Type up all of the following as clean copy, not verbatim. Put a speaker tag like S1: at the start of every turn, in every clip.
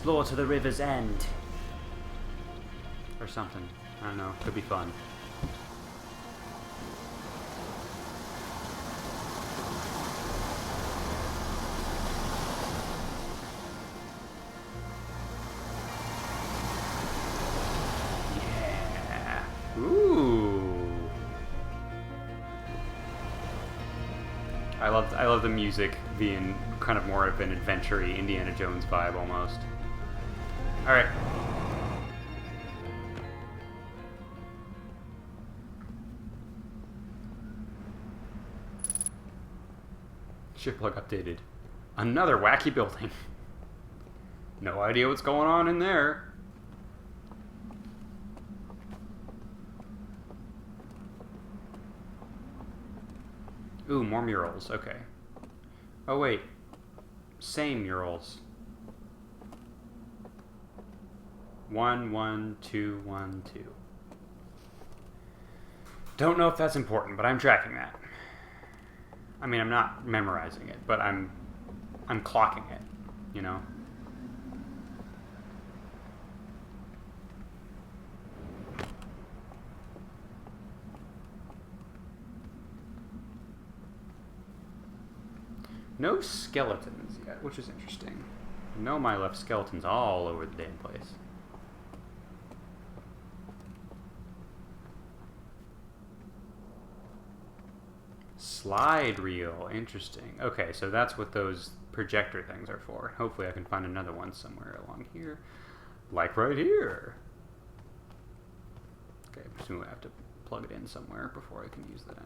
S1: explore to the river's end. Or something. I don't know. Could be fun. Yeah. Ooh. I love the music being kind of more of an adventure-y Indiana Jones vibe almost. Alright. Shiplug updated. Another wacky building. No idea what's going on in there. Ooh, more murals. Okay. Oh, wait. Same murals. 1, 1, 2, 1, 2. Don't know if that's important, but I'm tracking that. I mean, I'm not memorizing it, but I'm clocking it, you know? No skeletons yet, which is interesting. Nomai left skeletons all over the damn place. Slide reel, interesting. Okay, so that's what those projector things are for. Hopefully I can find another one somewhere along here. Like right here. Okay, presumably I have to plug it in somewhere before I can use that.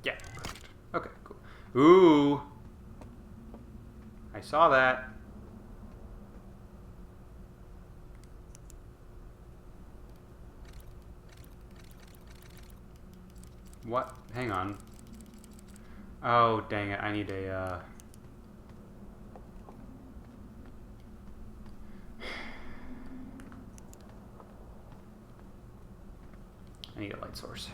S1: Yeah, perfect. Okay, cool. Ooh! I saw that. What? Hang on. Oh, dang it. I need a, I need a light source.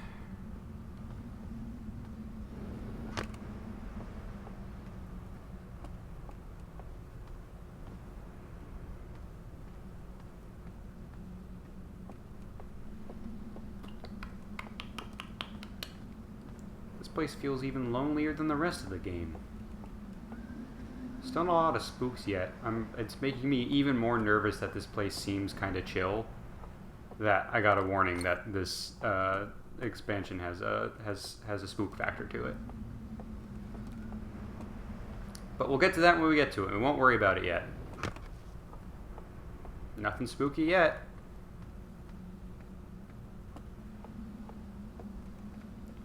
S1: This place feels even lonelier than the rest of the game. Still not a lot of spooks yet. It's making me even more nervous that this place seems kind of chill. That I got a warning that this expansion has a spook factor to it. But we'll get to that when we get to it. We won't worry about it yet. Nothing spooky yet.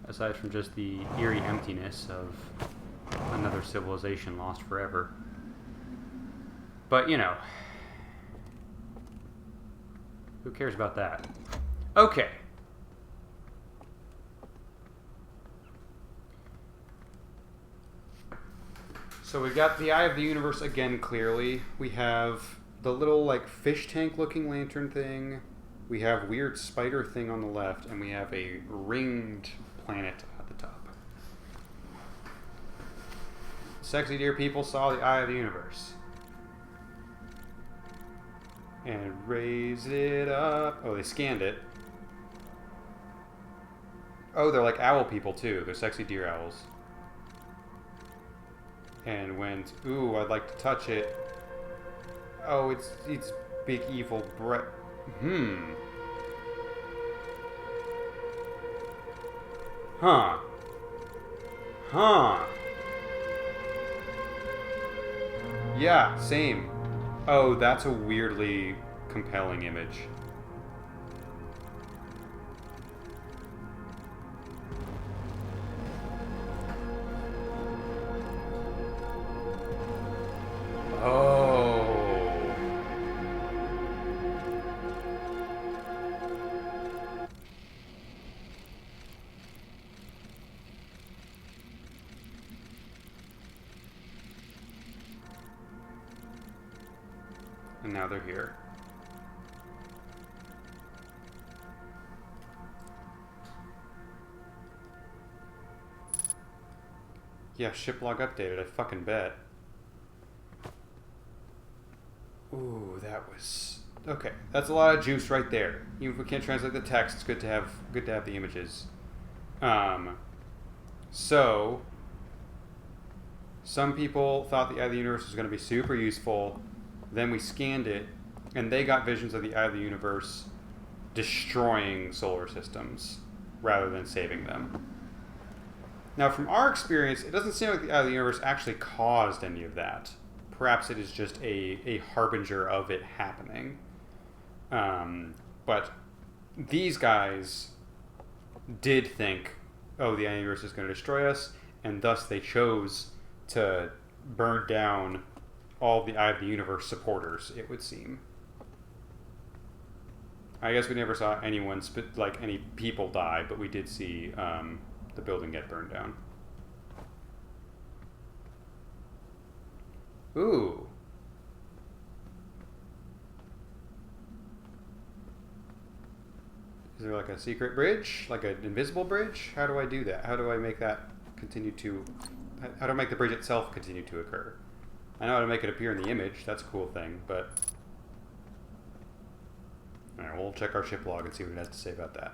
S1: Aside from just the eerie emptiness of another civilization lost forever. But, you know. Who cares about that? Okay. So we've got the Eye of the Universe again, clearly. We have the little, like, fish tank-looking lantern thing. We have weird spider thing on the left, and we have a ringed planet at the top. Sexy dear people saw the Eye of the Universe. And raise it up. Oh, they scanned it. Oh, they're like owl people, too. They're sexy deer owls. And went, ooh, I'd like to touch it. Oh, it's big evil breath. Huh. Yeah, same. Oh, that's a weirdly compelling image. Oh. And now they're here. Yeah, ship log updated, I fucking bet. Ooh, that was okay. That's a lot of juice right there. Even if we can't translate the text, it's good to have the images. So some people thought the Eye of the Universe was going to be super useful. Then we scanned it, and they got visions of the Eye of the Universe destroying solar systems rather than saving them. Now, from our experience, it doesn't seem like the Eye of the Universe actually caused any of that. Perhaps it is just a harbinger of it happening. But these guys did think, oh, the Eye of the Universe is going to destroy us, and thus they chose to burn down all the Eye of the Universe supporters, it would seem. I guess we never saw anyone, any people die, but we did see the building get burned down. Ooh. Is there like a secret bridge? Like an invisible bridge? How do I do that? How do I make that continue to... How do I make the bridge itself continue to occur? I know how to make it appear in the image. That's a cool thing, but... Alright, we'll check our ship log and see what it has to say about that.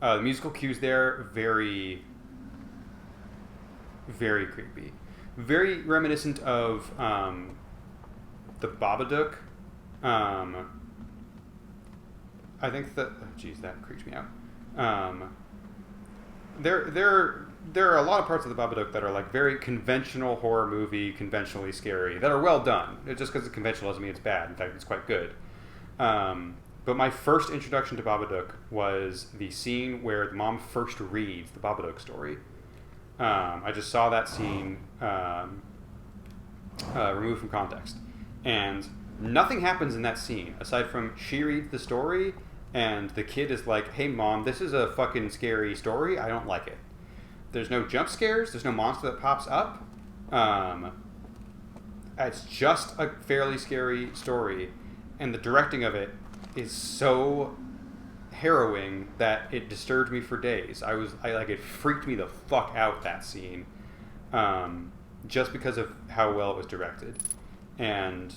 S1: The musical cues there, very creepy. Very reminiscent of the Babadook. I think that... Oh, geez, that creeps me out. There are a lot of parts of the Babadook that are like very conventional horror movie, conventionally scary, that are well done. Just because it's conventional doesn't mean it's bad. In fact, it's quite good. But my first introduction to Babadook was the scene where the mom first reads the Babadook story. I just saw that scene removed from context. And nothing happens in that scene, aside from she reads the story, and the kid is like, hey mom, this is a fucking scary story, I don't like it. There's no jump scares, there's no monster that pops up. It's just a fairly scary story, and the directing of it is so harrowing that it disturbed me for days. It freaked me the fuck out, that scene, just because of how well it was directed. And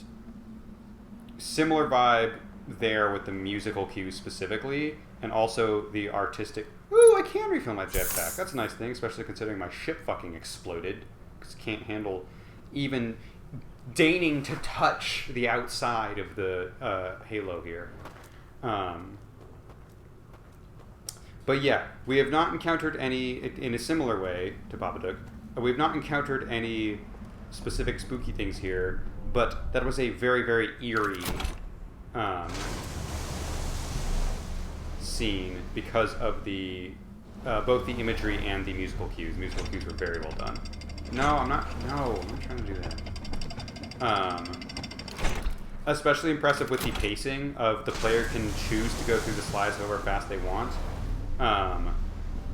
S1: similar vibe there with the musical cues specifically, and also the artistic... Ooh, I can refill my jetpack. That's a nice thing, especially considering my ship fucking exploded, because it can't handle even deigning to touch the outside of the halo here. But yeah, we have not encountered any, in a similar way to Babadook, we have not encountered any specific spooky things here, but that was a very, very eerie scene because of the both the imagery and the musical cues. The musical cues were very well done. I'm not trying to do that. Especially impressive with the pacing of the player can choose to go through the slides however fast they want.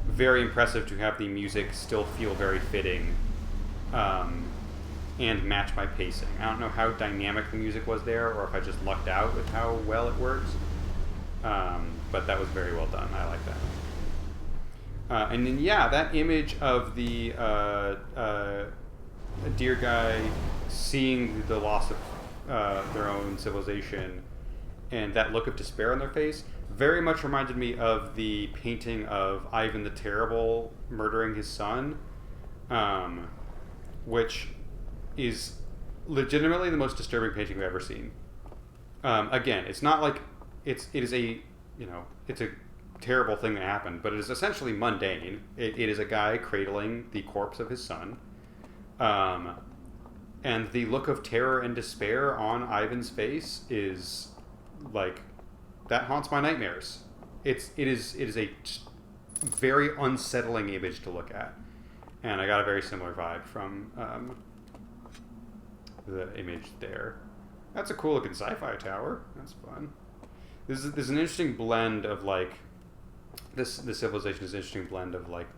S1: Very impressive to have the music still feel very fitting and match my pacing. I don't know how dynamic the music was there, or if I just lucked out with how well it works. But that was very well done. I like that. And then, yeah, that image of the deer guy seeing the loss of their own civilization and that look of despair on their face very much reminded me of the painting of Ivan the Terrible murdering his son, which is legitimately the most disturbing painting I've ever seen. Again, it's not like it's a terrible thing that happened, but it is essentially mundane. It is a guy cradling the corpse of his son, and the look of terror and despair on Ivan's face is like that haunts my nightmares. It is a very unsettling image to look at, and I got a very similar vibe from the image there. That's a cool looking sci-fi tower. That's fun. There's an interesting blend of like this civilization is an interesting blend of like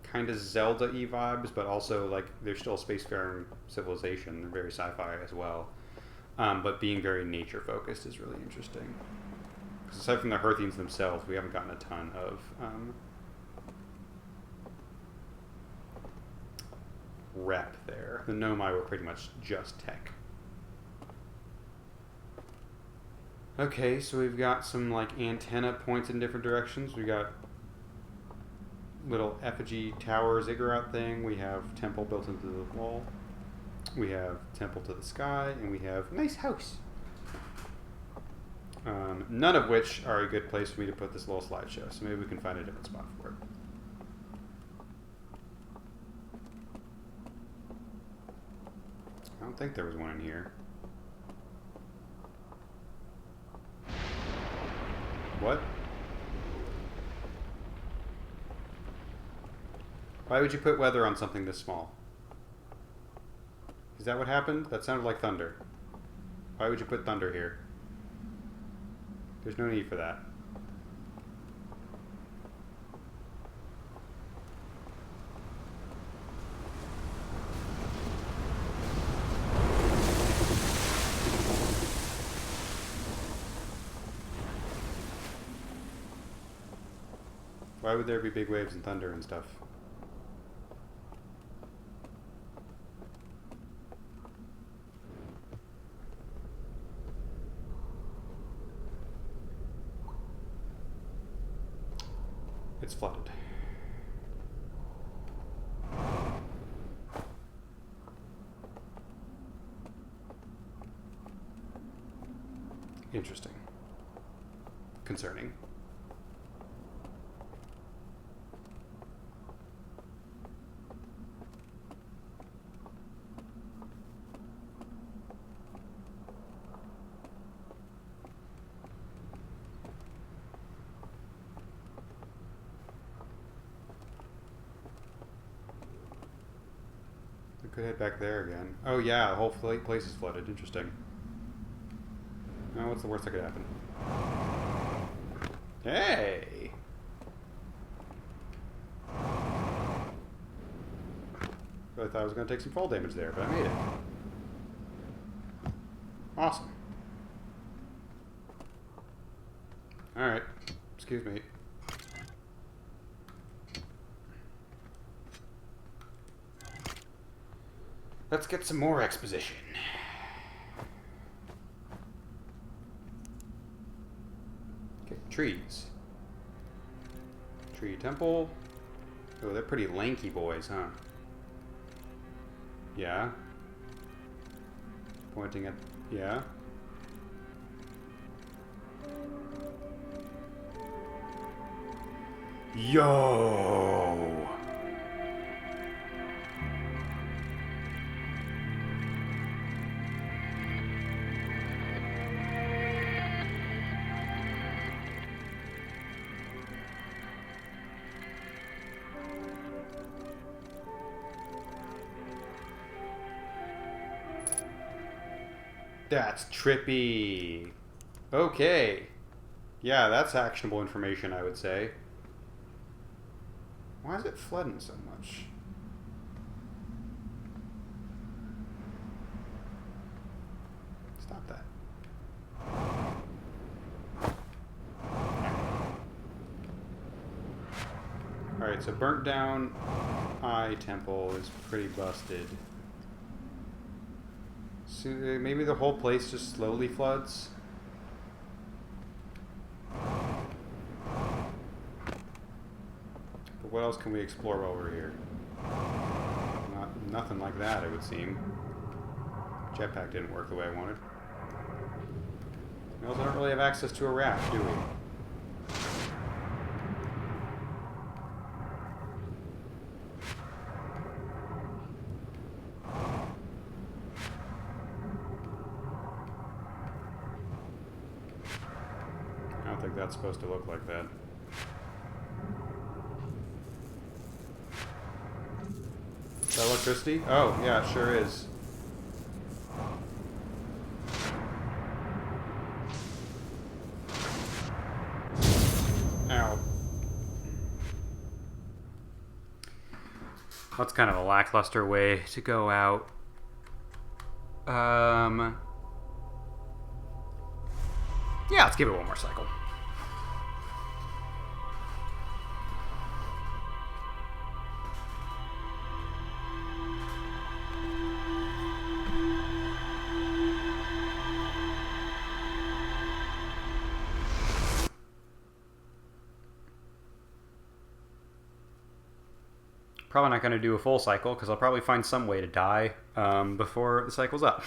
S1: kind of Zelda-y vibes, but also like they're still a spacefaring civilization. They're very sci-fi as well, but being very nature focused is really interesting. Because aside from the Hearthians themselves, we haven't gotten a ton of rep there. The Nomai were pretty much just tech. Okay, so we've got some like antenna points in different directions. We got little effigy tower ziggurat thing. We have temple built into the wall. We have temple to the sky, and we have nice house. None of which are a good place for me to put this little slideshow, so maybe we can find a different spot for it. I don't think there was one in here. What? Why would you put weather on something this small? Is that what happened? That sounded like thunder. Why would you put thunder here? There's no need for that. Why would there be big waves and thunder and stuff? It's flooded. Interesting. Concerning. Could head back there again. Oh yeah, the whole place is flooded. Interesting. Now what's the worst that could happen? Hey! I thought I was going to take some fall damage there, but I made it. Awesome. Alright. Excuse me. Let's get some more exposition. Okay, trees. Tree temple. Oh, they're pretty lanky boys, huh? Yeah. Pointing at... yeah. Yo! That's trippy. Okay. Yeah, that's actionable information, I would say. Why is it flooding so much? Stop that. Alright, so burnt down eye temple is pretty busted. So maybe the whole place just slowly floods? But what else can we explore while we're here? Nothing like that, it would seem. Jetpack didn't work the way I wanted. We also don't really have access to a raft, do we? I don't think that's supposed to look like that. Is that electricity? Oh, yeah, it sure is. Ow. That's kind of a lackluster way to go out. Yeah, let's give it one more cycle. Probably not going to do a full cycle because I'll probably find some way to die before the cycle's up.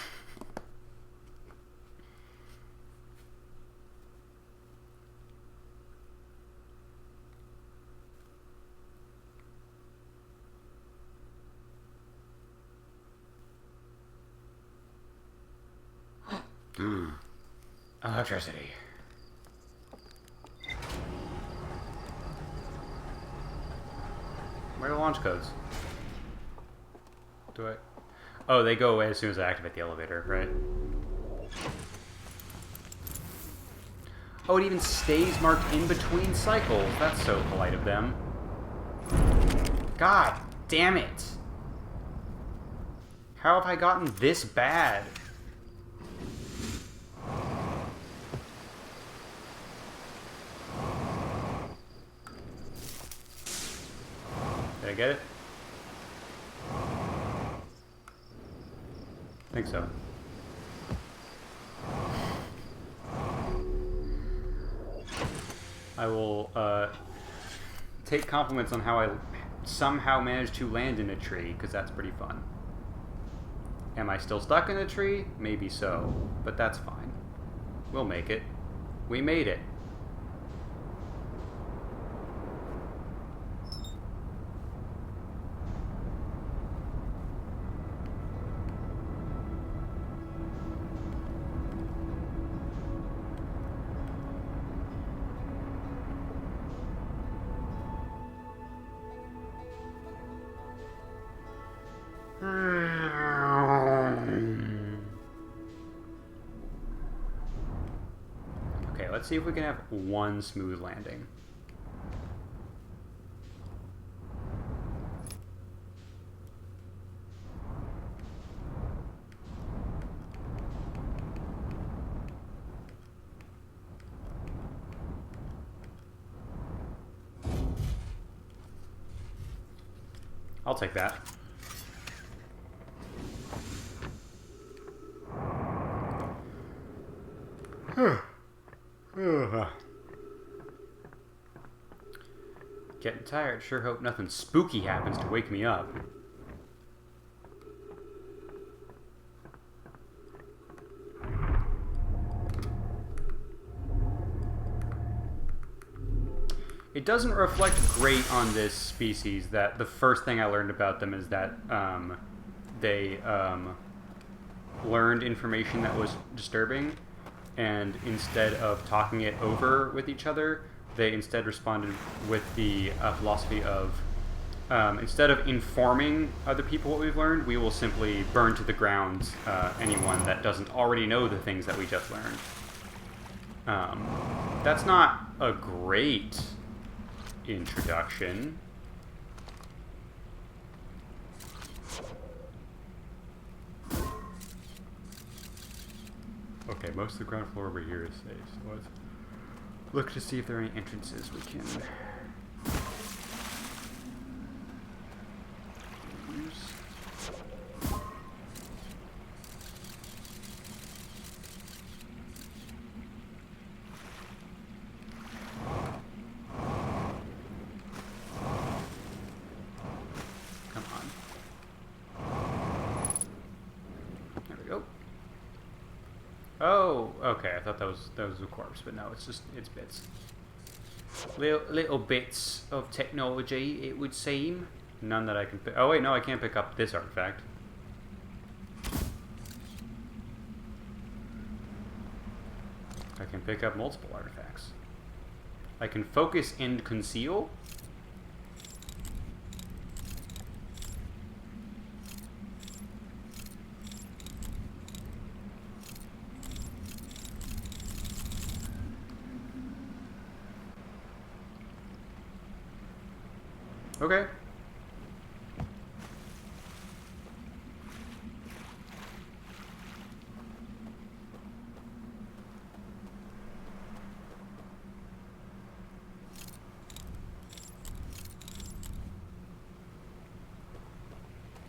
S1: Electricity. Where are the launch codes? Do I... Oh, they go away as soon as I activate the elevator, right? Oh, it even stays marked in between cycles. That's so polite of them. God damn it! How have I gotten this bad? Did I get it? I think so. I will take compliments on how I somehow managed to land in a tree, because that's pretty fun. Am I still stuck in a tree? Maybe so, but that's fine. We'll make it. We made it. Okay, let's see if we can have one smooth landing. I'll take that. Getting tired. Sure hope nothing spooky happens to wake me up. It doesn't reflect great on this species that the first thing I learned about them is that they learned information that was disturbing, and instead of talking it over with each other, they instead responded with the philosophy of instead of informing other people what we've learned, we will simply burn to the ground anyone that doesn't already know the things that we just learned. That's not a great introduction. Okay, most of the ground floor over here is safe, so let's look to see if there are any entrances we can use. Come on. There we go. Oh, okay. I thought that was a corpse, but no, it's bits. Little bits of technology, it would seem. None that I can pick. Oh wait, no, I can't pick up this artifact. I can pick up multiple artifacts. I can focus and conceal. Okay.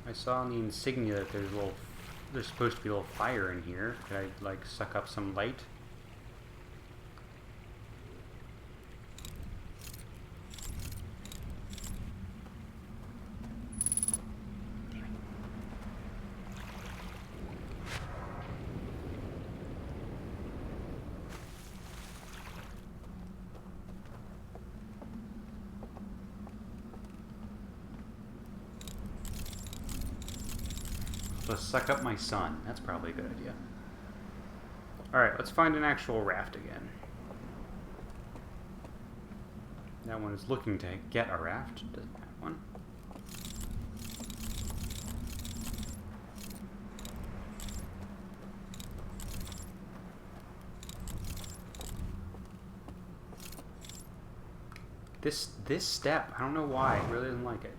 S1: I saw on the insignia that there's supposed to be a little fire in here. Could I, like, suck up some light? Let's suck up my sun. That's probably a good idea. Alright, let's find an actual raft again. That one is looking to get a raft. Doesn't have one. This step, I don't know why, I really didn't like it.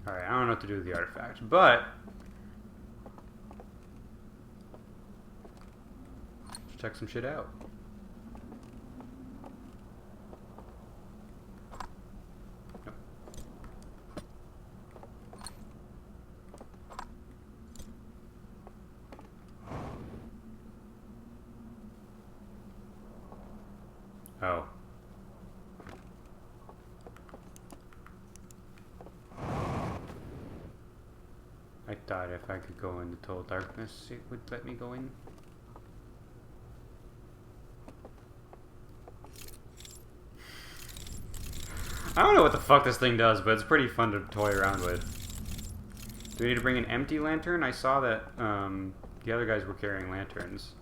S1: Alright, I don't know what to do with the artifact, but let's check some shit out. Nope. Oh. I thought if I could go into total darkness, it would let me go in. I don't know what the fuck this thing does, but it's pretty fun to toy around with. Do we need to bring an empty lantern? I saw that the other guys were carrying lanterns.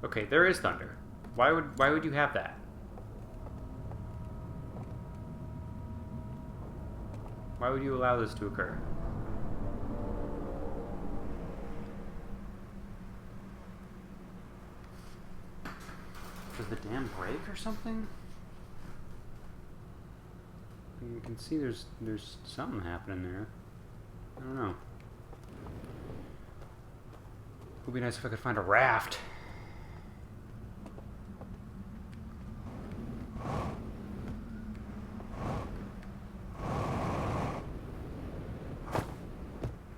S1: Okay, there is thunder. Why would you have that? Why would you allow this to occur? Does the dam break or something? You can see there's something happening there. I don't know. It would be nice if I could find a raft.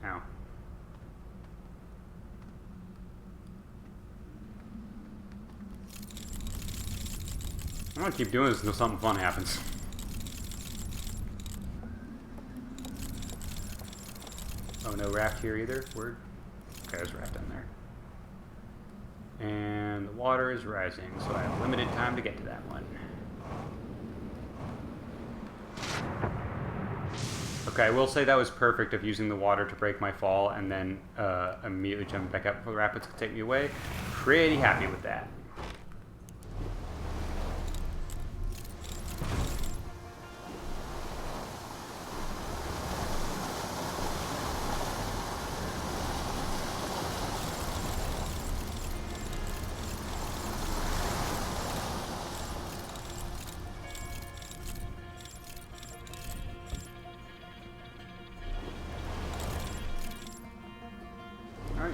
S1: Ow. I'm gonna keep doing this until something fun happens. Oh, no raft here either? Word? Okay, there's a raft down there. And the water is rising, so I have limited time to get to that one. Okay, I will say that was perfect of using the water to break my fall and then immediately jumping back up before the rapids could take me away. Pretty happy with that.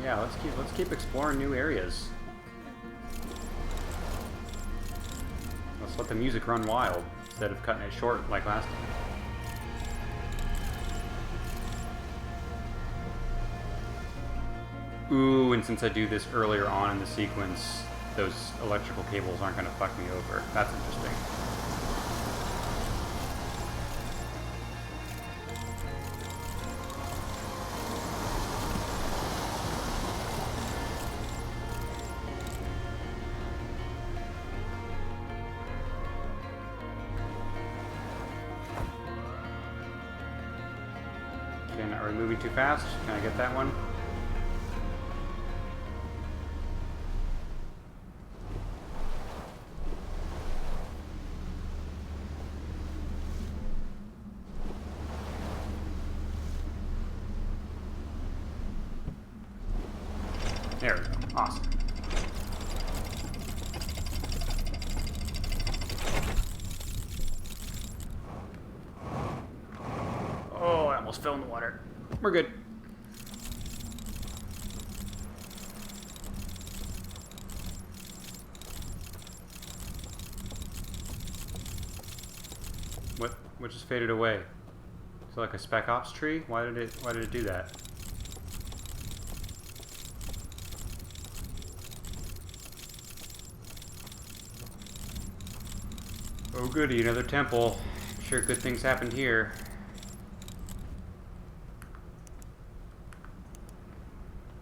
S1: Yeah, let's keep exploring new areas. Let's let the music run wild instead of cutting it short like last time. Ooh, and since I do this earlier on in the sequence, those electrical cables aren't going to fuck me over. That's interesting. Are we moving too fast? Can I get that one? There we go. Awesome. Oh, I almost fell in the water. We're good. What just faded away? Is it like a Spec Ops tree? Why did it do that? Oh goody, another temple. I'm sure good things happened here.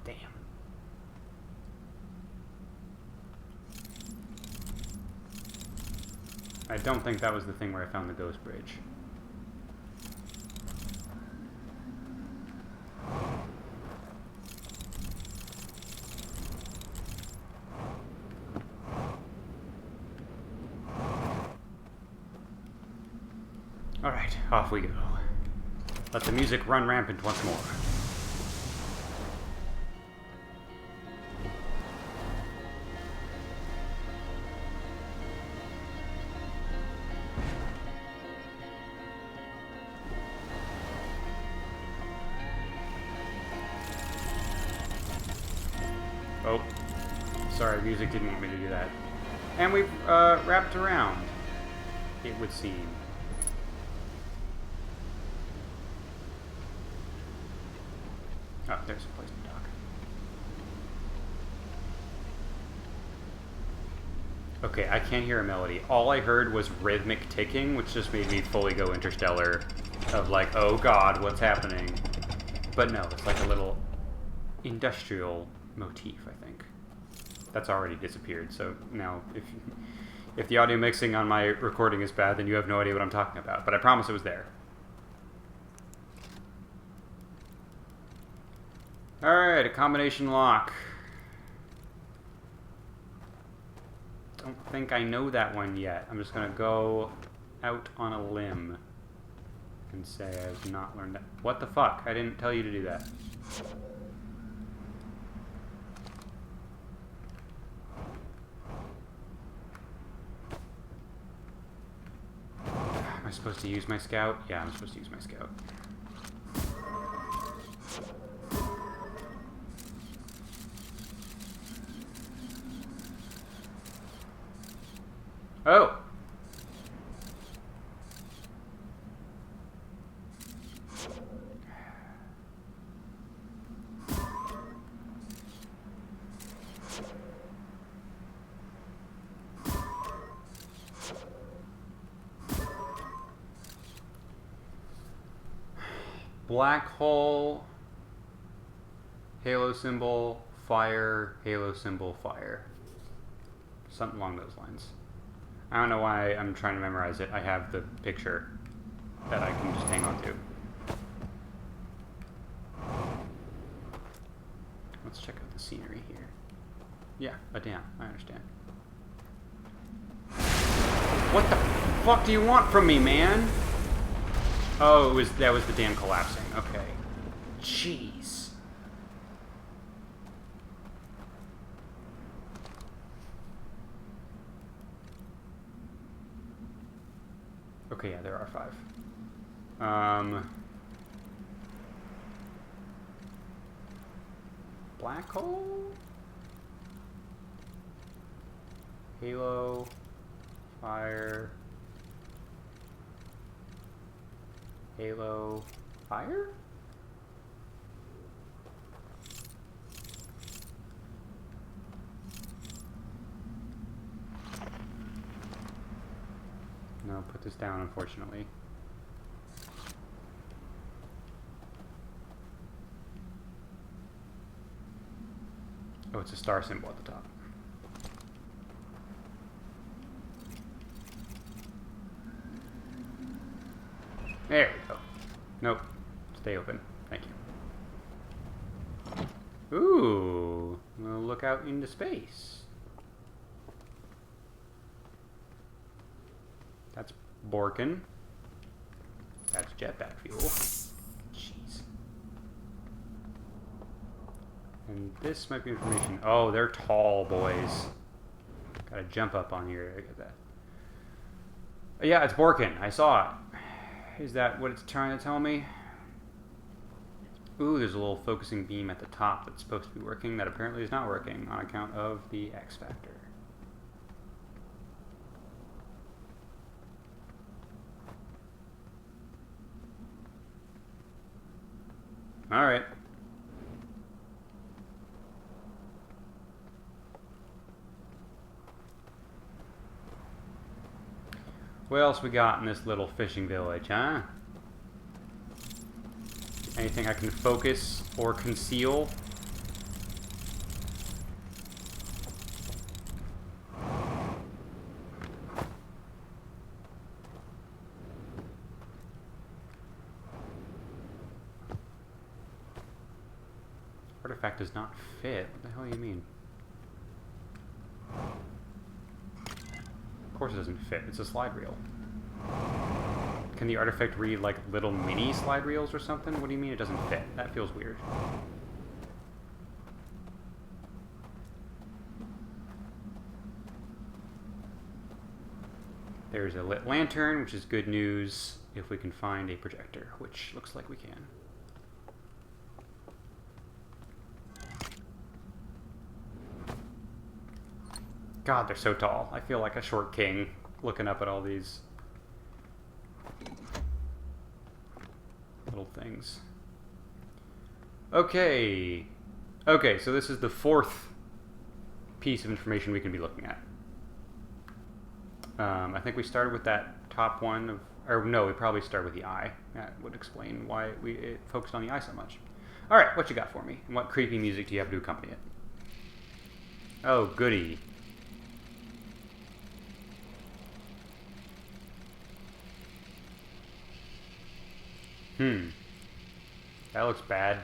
S1: Damn. I don't think that was the thing where I found the ghost bridge. Alright, off we go. Let the music run rampant once more. Oh, sorry, music didn't want me to do that. And we've wrapped around, it would seem. Oh, there's a place to dock. Okay, I can't hear a melody. All I heard was rhythmic ticking, which just made me fully go interstellar. Of like, oh god, what's happening? But no, it's like a little industrial motif, I think. That's already disappeared, so now if the audio mixing on my recording is bad, then you have no idea what I'm talking about. But I promise it was there. Alright, a combination lock. Don't think I know that one yet. I'm just gonna go out on a limb and say I've not learned that. What the fuck? I didn't tell you to do that. Am I supposed to use my scout? Yeah, I'm supposed to use my scout. Oh! Black hole, halo symbol, fire, halo symbol, fire. Something along those lines. I don't know why I'm trying to memorize it. I have the picture that I can just hang on to. Let's check out the scenery here. Yeah, a dam. I understand. What the fuck do you want from me, man? Oh, that was the dam collapsing. Okay. Jeez. Okay, yeah, there are 5. Black hole? Halo. Fire. Halo. Fire? No, put this down, unfortunately. Oh, it's a star symbol at the top. There we go. Nope. Stay open. Thank you. Ooh. We'll look out into space. That's Borkin. That's jetpack fuel. Jeez. And this might be information. Oh, they're tall boys. Gotta jump up on here to get that. Yeah, it's Borkin. I saw it. Is that what it's trying to tell me? Ooh, there's a little focusing beam at the top that's supposed to be working that apparently is not working on account of the X factor. All right. What else we got in this little fishing village, huh? Anything I can focus or conceal? Artifact does not fit. What the hell do you mean? Of course it doesn't fit. It's a slide reel. Can the artifact read like little mini slide reels or something? What do you mean it doesn't fit? That feels weird. There's a lit lantern, which is good news if we can find a projector, which looks like we can. God, they're so tall. I feel like a short king looking up at all these little things. Okay. Okay, so this is the fourth piece of information we can be looking at. I think we started with that top one, or no, we probably started with the eye. That would explain why it focused on the eye so much. Alright, what you got for me? And what creepy music do you have to accompany it? Oh, goody. That looks bad.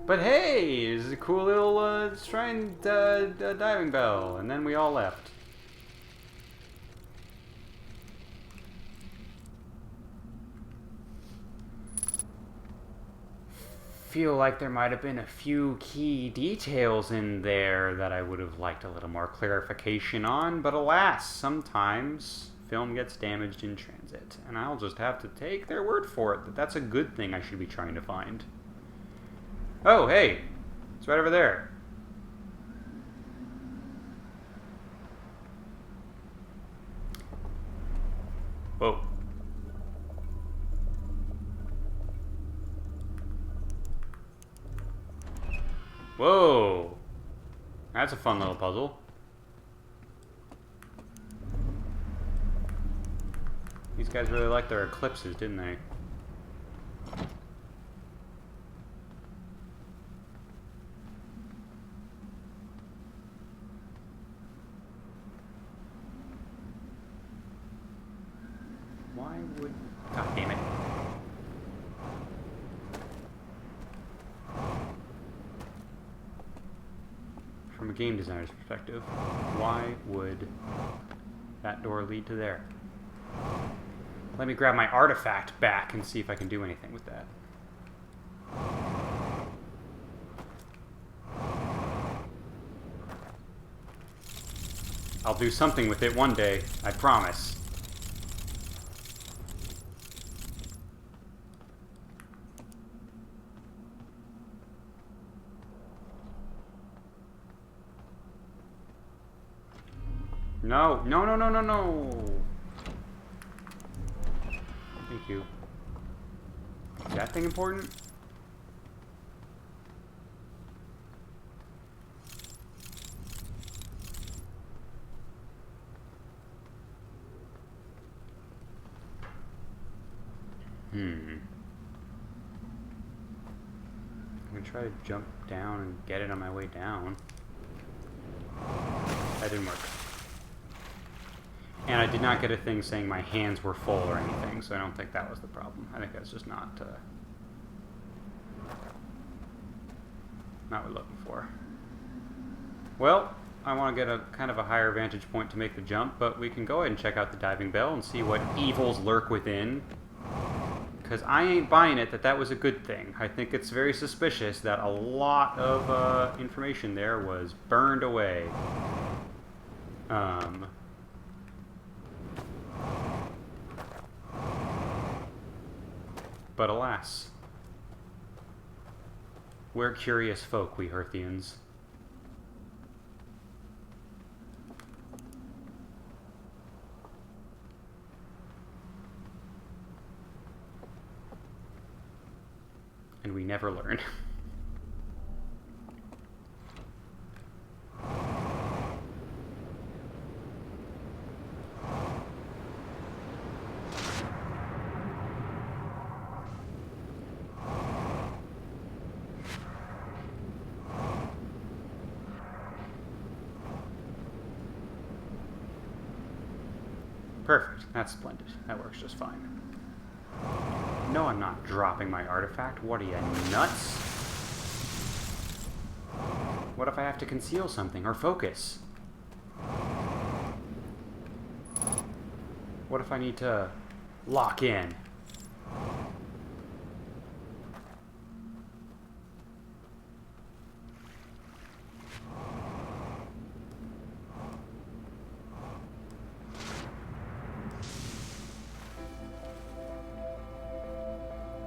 S1: But hey, this is a cool little shrine diving bell, and then we all left. Feel like there might have been a few key details in there that I would have liked a little more clarification on, but alas, sometimes film gets damaged in transit, and I'll just have to take their word for it that that's a good thing I should be trying to find. Oh, hey! It's right over there. Whoa. Whoa! That's a fun little puzzle. These guys really liked their eclipses, didn't they? Why would... God damn it. From a game designer's perspective, why would that door lead to there? Let me grab my artifact back and see if I can do anything with that. I'll do something with it one day, I promise. No, no, no, no, no, no! Thank you. Is that thing important? I'm gonna try to jump down and get it on my way down. That didn't work. And I did not get a thing saying my hands were full or anything, so I don't think that was the problem. I think that's just not what we're looking for. Well, I want to get a kind of a higher vantage point to make the jump, but we can go ahead and check out the diving bell and see what evils lurk within. Because I ain't buying it that was a good thing. I think it's very suspicious that a lot of information there was burned away. But alas, we're curious folk, we Hearthians. And we never learn. Perfect. That's splendid. That works just fine. No, I'm not dropping my artifact. What are you, nuts? What if I have to conceal something or focus? What if I need to lock in?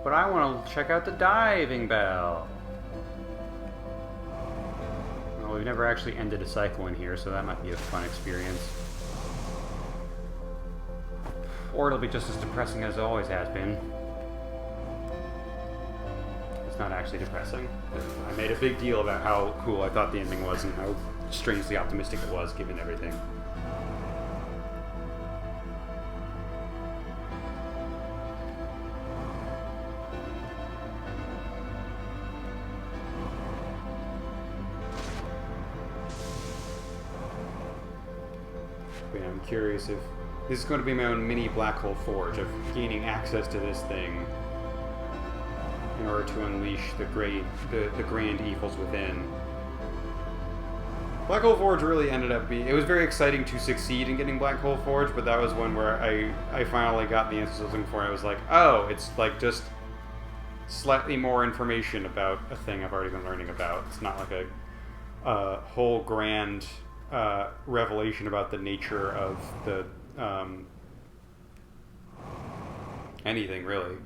S1: But I want to check out the diving bell. Well, we've never actually ended a cycle in here, so that might be a fun experience. Or it'll be just as depressing as it always has been. It's not actually depressing. I made a big deal about how cool I thought the ending was and how strangely optimistic it was, given everything. I'm curious if this is going to be my own mini black hole forge of gaining access to this thing in order to unleash the grand evils within. Black hole forge really ended up being, it was very exciting to succeed in getting black hole forge, but that was one where I finally got the answers I was looking for. I was like, oh, it's like just slightly more information about a thing I've already been learning about. It's not like a whole grand revelation about the nature of the anything really.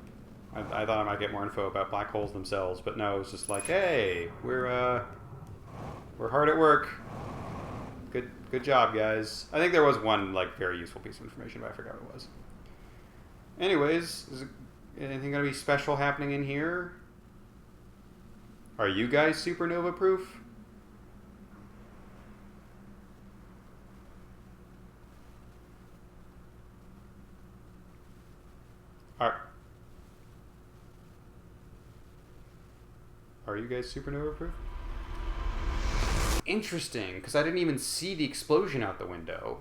S1: I thought I might get more info about black holes themselves, but no, it's just like, hey, we're hard at work. Good job, guys. I think there was one like very useful piece of information, but I forgot what it was. Anyways, is anything gonna be special happening in here? Are you guys supernova proof? Are you guys supernova proof? Interesting, because I didn't even see the explosion out the window.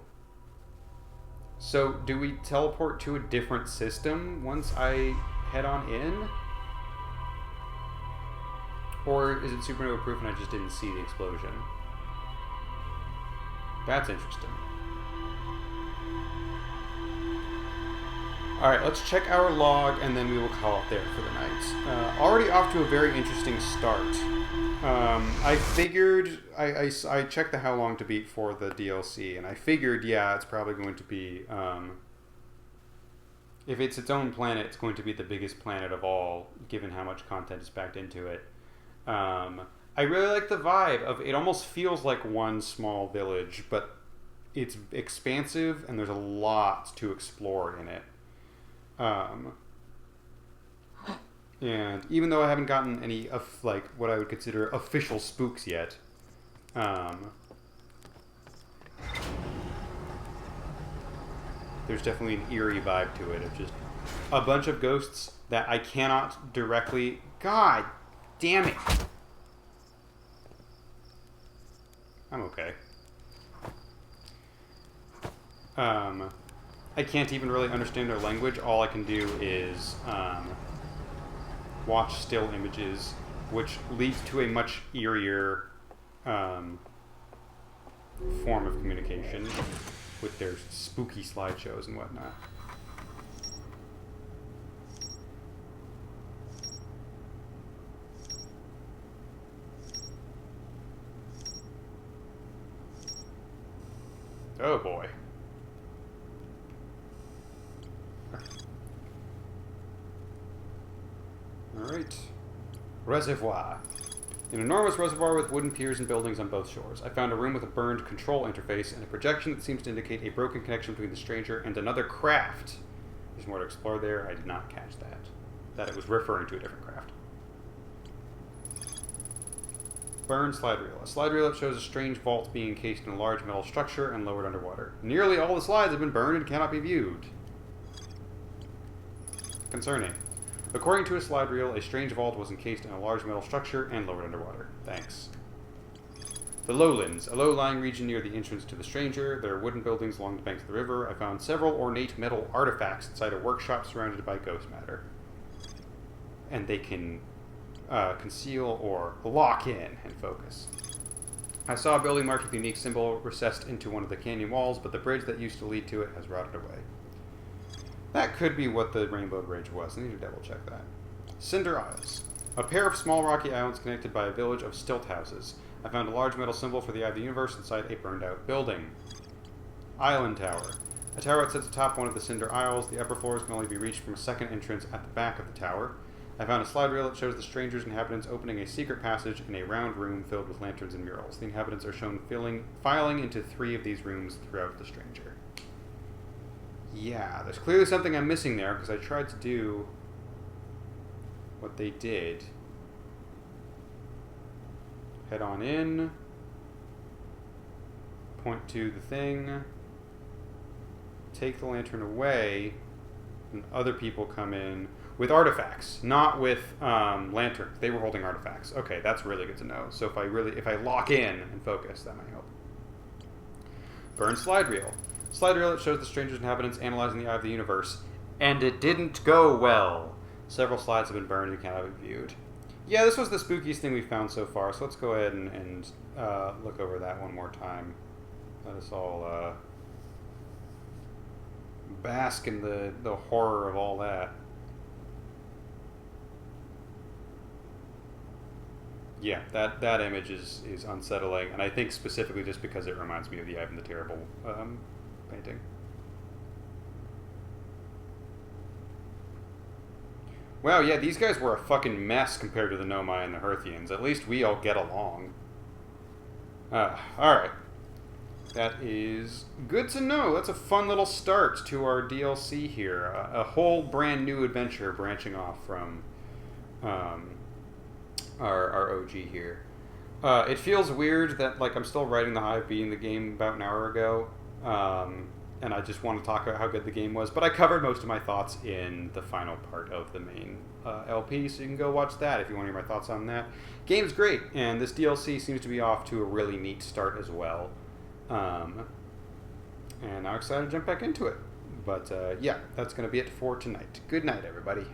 S1: So, do we teleport to a different system once I head on in? Or is it supernova proof and I just didn't see the explosion? That's interesting. Alright, let's check our log and then we will call it there for the night. Already off to a very interesting start. I figured, I checked the how long to beat for the DLC, and I figured, yeah, it's probably going to be, if it's its own planet, it's going to be the biggest planet of all, given how much content is packed into it. I really like the vibe of, it almost feels like one small village, but it's expansive and there's a lot to explore in it. And even though I haven't gotten any of like what I would consider official spooks yet, there's definitely an eerie vibe to it of just a bunch of ghosts that I cannot directly... God damn it! I'm okay. I can't even really understand their language. All I can do is watch still images, which leads to a much eerier form of communication with their spooky slideshows and whatnot. Oh boy. Alright. Reservoir. An enormous reservoir with wooden piers and buildings on both shores. I found a room with a burned control interface and a projection that seems to indicate a broken connection between the stranger and another craft. There's more to explore there. I did not catch that. That it was referring to a different craft. Burned slide reel. A slide reel that shows a strange vault being encased in a large metal structure and lowered underwater. Nearly all the slides have been burned and cannot be viewed. Concerning. According to a slide reel, a strange vault was encased in a large metal structure and lowered underwater. Thanks. The lowlands, a low-lying region near the entrance to the Stranger. There are wooden buildings along the banks of the river. I found several ornate metal artifacts inside a workshop surrounded by ghost matter. And they can conceal or lock in and focus. I saw a building marked with a unique symbol recessed into one of the canyon walls, but the bridge that used to lead to it has rotted away. That could be what the Rainbow Bridge was. I need to double check that. Cinder Isles. A pair of small rocky islands connected by a village of stilt houses. I found a large metal symbol for the Eye of the Universe inside a burned-out building. Island Tower. A tower that sits atop one of the Cinder Isles. The upper floors can only be reached from a second entrance at the back of the tower. I found a slide reel that shows the Stranger's inhabitants opening a secret passage in a round room filled with lanterns and murals. The inhabitants are shown filing into 3 of these rooms throughout the Stranger. Yeah, there's clearly something I'm missing there, because I tried to do what they did. Head on in. Point to the thing. Take the lantern away. And other people come in with artifacts, not with lanterns. They were holding artifacts. Okay, that's really good to know. So if I lock in and focus, that might help. Burn slide reel. Slide reel that shows the Stranger's inhabitants analyzing the Eye of the Universe. And it didn't go well. Several slides have been burned and cannot be viewed. Yeah, this was the spookiest thing we found so far, so let's go ahead and look over that one more time. Let us all bask in the horror of all that. Yeah, that image is unsettling, and I think specifically just because it reminds me of the Ivan the Terrible painting. Wow, yeah, these guys were a fucking mess compared to the Nomai and the Hearthians. At least we all get along. Alright. That is good to know. That's a fun little start to our DLC here. A whole brand new adventure branching off from our OG here. It feels weird that I'm still writing the Hive beating the game about an hour ago. And I just want to talk about how good the game was. But I covered most of my thoughts in the final part of the main LP, so you can go watch that if you want to hear my thoughts on that. Game's great, and this DLC seems to be off to a really neat start as well. And I'm excited to jump back into it. But yeah, that's going to be it for tonight. Good night, everybody.